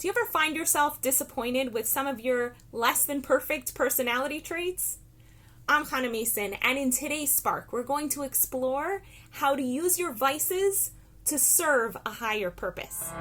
Do you ever find yourself disappointed with some of your less than perfect personality traits? I'm Hannah Mason, and in today's Spark, we're going to explore how to use your vices to serve a higher purpose.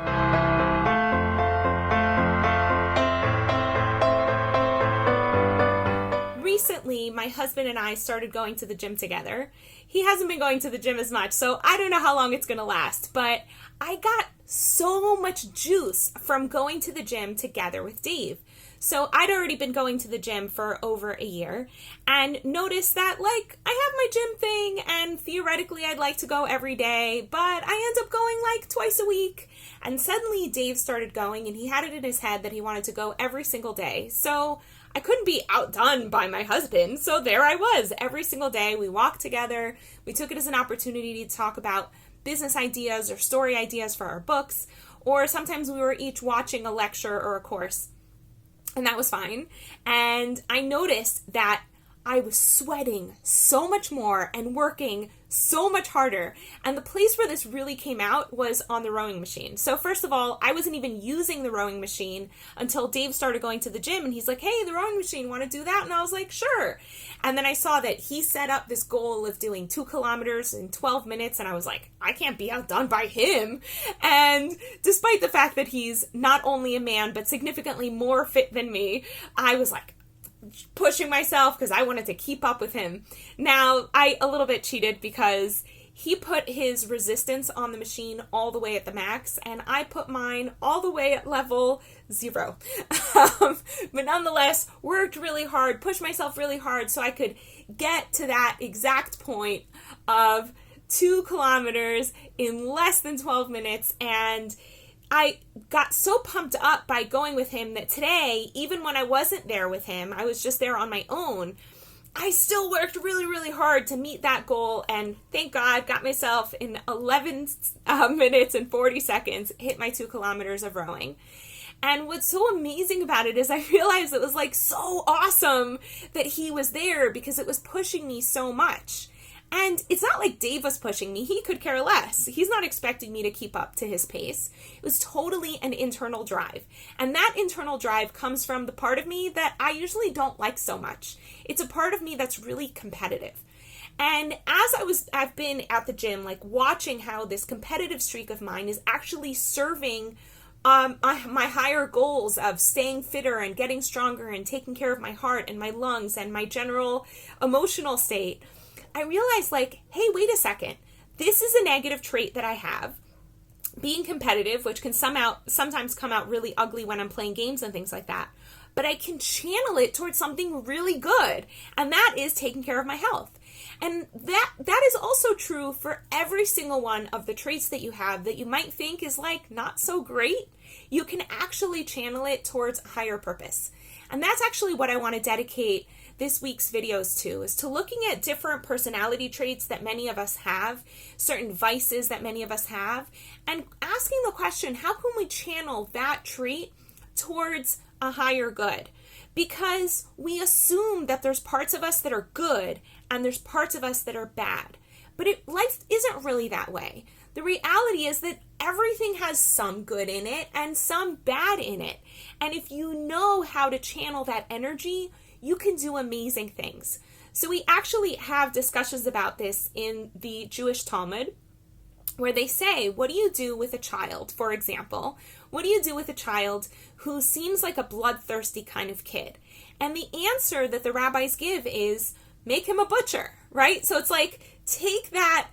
Recently, my husband and I started going to the gym together. He hasn't been going to the gym as much, so I don't know how long it's going to last, but I got so much juice from going to the gym together with Dave. So I'd already been going to the gym for over a year and noticed that, I have my gym thing and theoretically I'd like to go every day, but I end up going twice a week. And suddenly Dave started going and he had it in his head that he wanted to go every single day. So I couldn't be outdone by my husband. So there I was every single day. We walked together. We took it as an opportunity to talk about business ideas or story ideas for our books, or sometimes we were each watching a lecture or a course, and that was fine. And I noticed that I was sweating so much more and working so much harder. And the place where this really came out was on the rowing machine. So first of all, I wasn't even using the rowing machine until Dave started going to the gym and he's like, "Hey, the rowing machine, want to do that?" And I was like, "Sure." And then I saw that he set up this goal of doing 2 kilometers in 12 minutes. And I was like, I can't be outdone by him. And despite the fact that he's not only a man, but significantly more fit than me, I was like, pushing myself because I wanted to keep up with him. Now, I a little bit cheated because he put his resistance on the machine all the way at the max, and I put mine all the way at level 0. But nonetheless, worked really hard, pushed myself really hard so I could get to that exact point of 2 kilometers in less than 12 minutes, and I got so pumped up by going with him that today, even when I wasn't there with him, I was just there on my own, I still worked really, really hard to meet that goal, and thank God, got myself in 11 minutes and 40 seconds, hit my 2 kilometers of rowing. And what's so amazing about it is I realized it was so awesome that he was there because it was pushing me so much. And it's not like Dave was pushing me. He could care less. He's not expecting me to keep up to his pace. It was totally an internal drive. And that internal drive comes from the part of me that I usually don't like so much. It's a part of me that's really competitive. And as I've been at the gym, watching how this competitive streak of mine is actually serving my higher goals of staying fitter and getting stronger and taking care of my heart and my lungs and my general emotional state, I realized hey, wait a second. This is a negative trait that I have. Being competitive, which can sometimes come out really ugly when I'm playing games and things like that. But I can channel it towards something really good. And that is taking care of my health. And that is also true for every single one of the traits that you have that you might think is not so great. You can actually channel it towards a higher purpose. And that's actually what I want to dedicate this week's videos to, is to looking at different personality traits that many of us have, certain vices that many of us have, and asking the question, how can we channel that trait towards a higher good? Because we assume that there's parts of us that are good and there's parts of us that are bad. But life isn't really that way. The reality is that everything has some good in it and some bad in it. And if you know how to channel that energy, you can do amazing things. So we actually have discussions about this in the Jewish Talmud, where they say, what do you do with a child, for example? What do you do with a child who seems like a bloodthirsty kind of kid? And the answer that the rabbis give is, make him a butcher, right? So it's take that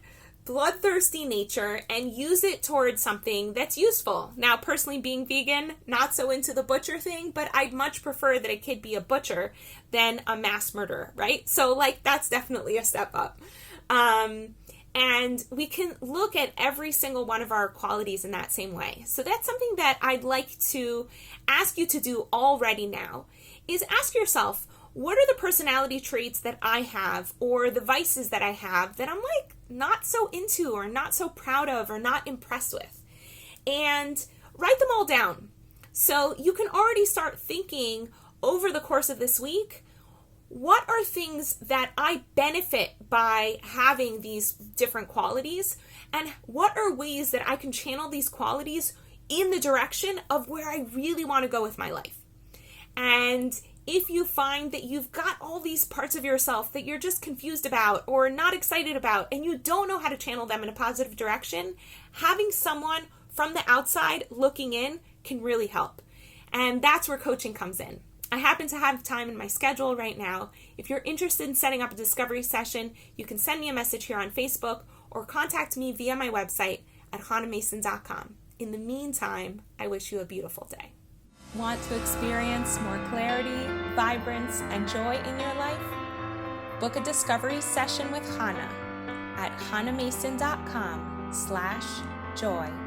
bloodthirsty nature and use it towards something that's useful. Now, personally, being vegan, not so into the butcher thing, but I'd much prefer that a kid be a butcher than a mass murderer, right? So that's definitely a step up. And we can look at every single one of our qualities in that same way. So that's something that I'd like to ask you to do already now, is ask yourself, what are the personality traits that I have or the vices that I have that I'm not so into or not so proud of or not impressed with? And write them all down. So you can already start thinking over the course of this week, what are things that I benefit by having these different qualities? And what are ways that I can channel these qualities in the direction of where I really want to go with my life. And if you find that you've got all these parts of yourself that you're just confused about or not excited about, and you don't know how to channel them in a positive direction, having someone from the outside looking in can really help. And that's where coaching comes in. I happen to have time in my schedule right now. If you're interested in setting up a discovery session, you can send me a message here on Facebook or contact me via my website at hanamason.com. In the meantime, I wish you a beautiful day. Want to experience more clarity, vibrance, and joy in your life? Book a discovery session with Hana at hanamason.com/joy.